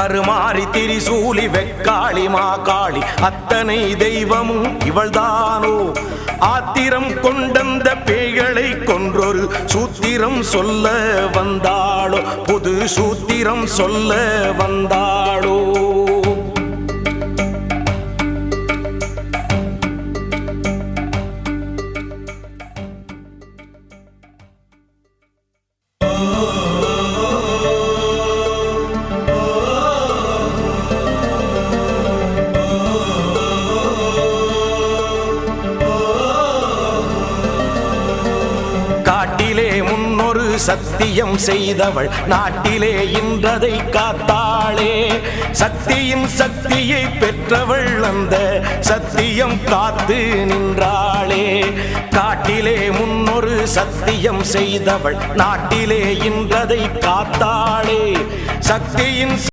கருமாரி திரிசூலி வெக்காளி மாகாளி அத்தனை தெய்வமும் இவள்தானோ ஆத்திரம் கொண்டந்த பேய்களை கொன்றொரு சூத்திரம் சொல்ல வந்தாளோ புது சூத்திரம் சொல்ல வந்தாளோ காட்டிலே முன்னொரு சத்தியம் செய்தவள் நாட்டிலே இன்றதை காத்தாளே சக்தியின் சக்தியை பெற்றவள் அந்த சத்தியம் காத்து நின்றாளே காட்டிலே முன்னொரு சத்தியம் செய்தவள் நாட்டிலே இன்றதை காத்தாளே சக்தியின்